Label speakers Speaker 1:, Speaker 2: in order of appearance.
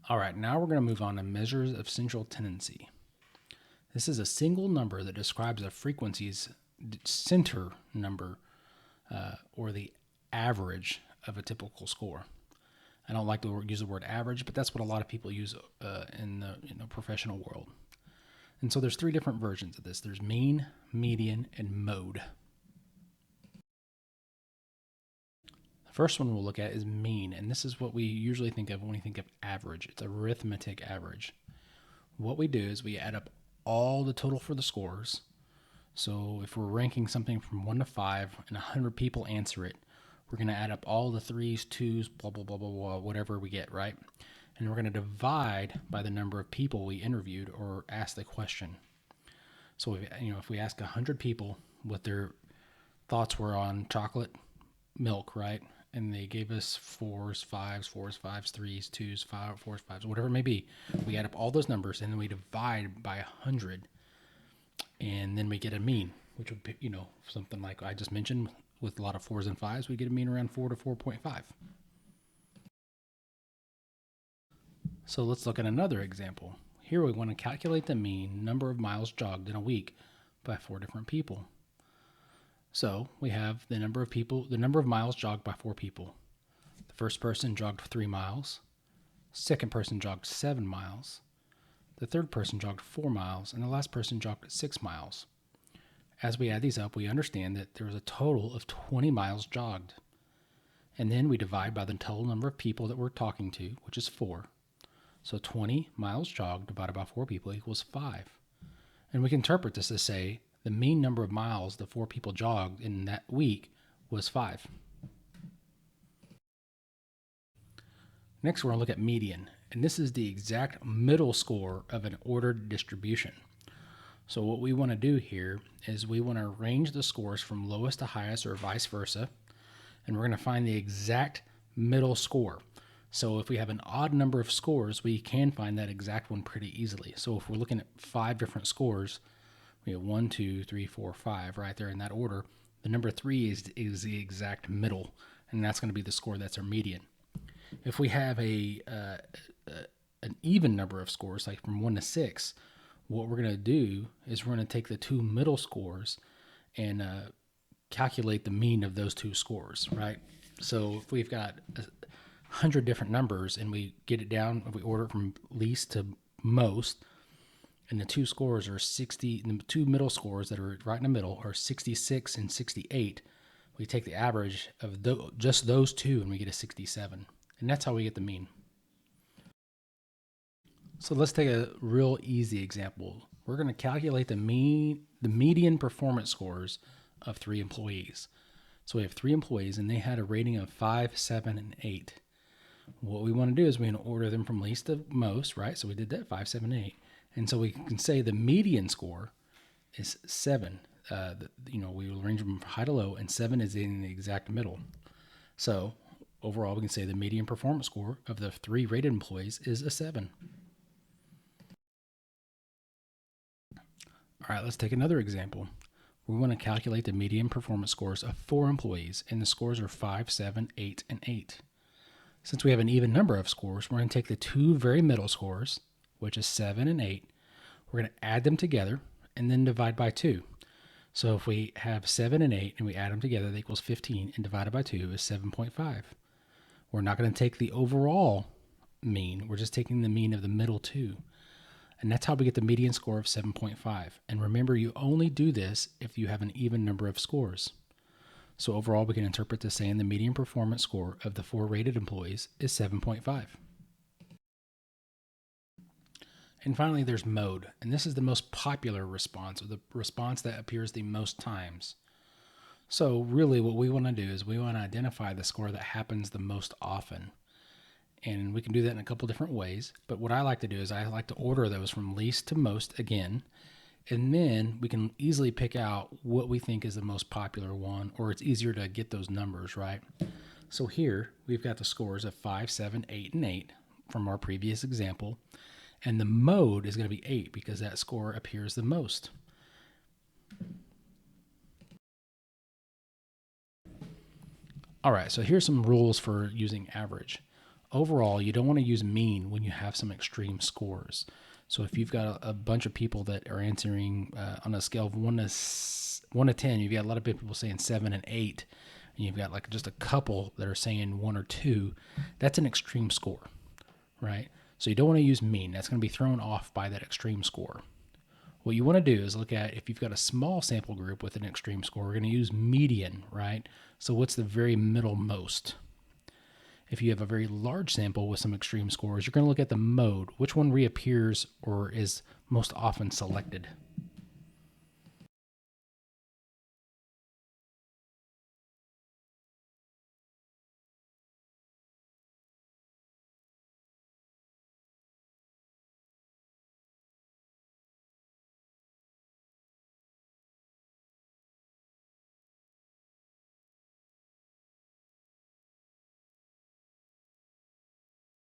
Speaker 1: All right, now we're going to move on to measures of central tendency. This is a single number that describes a frequency's center number or the average of a typical score. I don't like to use the word average, but that's what a lot of people use in the professional world. And so there's three different versions of this. There's mean, median, and mode. The first one we'll look at is mean, and this is what we usually think of when we think of average. It's arithmetic average. What we do is we add up all the total for the scores. So if we're ranking something from 1 to 5 and 100 people answer it, we're going to add up all the 3s, 2s, blah, blah, blah, blah, blah, whatever we get, right? And we're going to divide by the number of people we interviewed or asked the question. So if we ask 100 people what their thoughts were on chocolate milk, right? And they gave us 4s, 5s, 3s, 2s, 5s, 4s, 5s, whatever it may be. We add up all those numbers and then we divide by 100. And then we get a mean, which would be, something like I just mentioned with a lot of 4s and 5s, we get a mean around 4 to 4.5. So let's look at another example. Here we want to calculate the mean number of miles jogged in a week by 4 different people. So we have the number of miles jogged by 4 people. The first person jogged 3 miles. Second person jogged 7 miles. The third person jogged 4 miles, and the last person jogged 6 miles. As we add these up, we understand that there was a total of 20 miles jogged. And then we divide by the total number of people that we're talking to, which is 4. So 20 miles jogged divided by 4 people equals 5. And we can interpret this to say the mean number of miles the 4 people jogged in that week was 5. Next, we're going to look at median. And this is the exact middle score of an ordered distribution. So what we want to do here is we want to arrange the scores from lowest to highest or vice versa. And we're going to find the exact middle score. So if we have an odd number of scores, we can find that exact one pretty easily. So if we're looking at 5 different scores, we have 1, 2, 3, 4, 5 right there in that order. The number 3 is the exact middle, and that's going to be the score that's our median. If we have an even number of scores, like from 1 to 6, what we're going to do is we're going to take the 2 middle scores and calculate the mean of those 2 scores, right? So if we've got 100 different numbers and we get it down, if we order it from least to most, and the 2 scores are 60, the 2 middle scores that are right in the middle are 66 and 68, we take the average of just those 2 and we get a 67. And that's how we get the mean. So let's take a real easy example. We're going to calculate the median performance scores of 3 employees. So we have 3 employees and they had a rating of 5, 7, and 8. What we want to do is we want to order them from least to most, right? So we did that, 5, 7, 8. And so we can say the median score is 7. We will arrange them from high to low, and 7 is in the exact middle. So overall, we can say the median performance score of the 3 rated employees is a 7. All right, let's take another example. We want to calculate the median performance scores of 4 employees, and the scores are 5, 7, 8, and 8. Since we have an even number of scores, we're going to take the 2 very middle scores, which is 7 and 8. We're going to add them together and then divide by 2. So if we have 7 and 8 and we add them together, that equals 15, and divided by 2 is 7.5. We're not going to take the overall mean. We're just taking the mean of the middle 2. And that's how we get the median score of 7.5. And remember, you only do this if you have an even number of scores. So overall, we can interpret this saying the median performance score of the 4 rated employees is 7.5. And finally, there's mode. And this is the most popular response, or the response that appears the most times. So really what we want to do is we want to identify the score that happens the most often. And we can do that in a couple different ways. But what I like to do is I like to order those from least to most again. And then we can easily pick out what we think is the most popular one, or it's easier to get those numbers, right? So here we've got the scores of 5, 7, 8, and 8 from our previous example. And the mode is going to be 8 because that score appears the most. All right, so here's some rules for using average. Overall, you don't want to use mean when you have some extreme scores. So if you've got a bunch of people that are answering on a scale of 1 to 10, you've got a lot of people saying 7 and 8, and you've got like just a couple that are saying 1 or 2, that's an extreme score, right? So you don't want to use mean. That's going to be thrown off by that extreme score. What you want to do is look at if you've got a small sample group with an extreme score, we're going to use median, right? So what's the very middle most? If you have a very large sample with some extreme scores, you're going to look at the mode, which one reappears or is most often selected.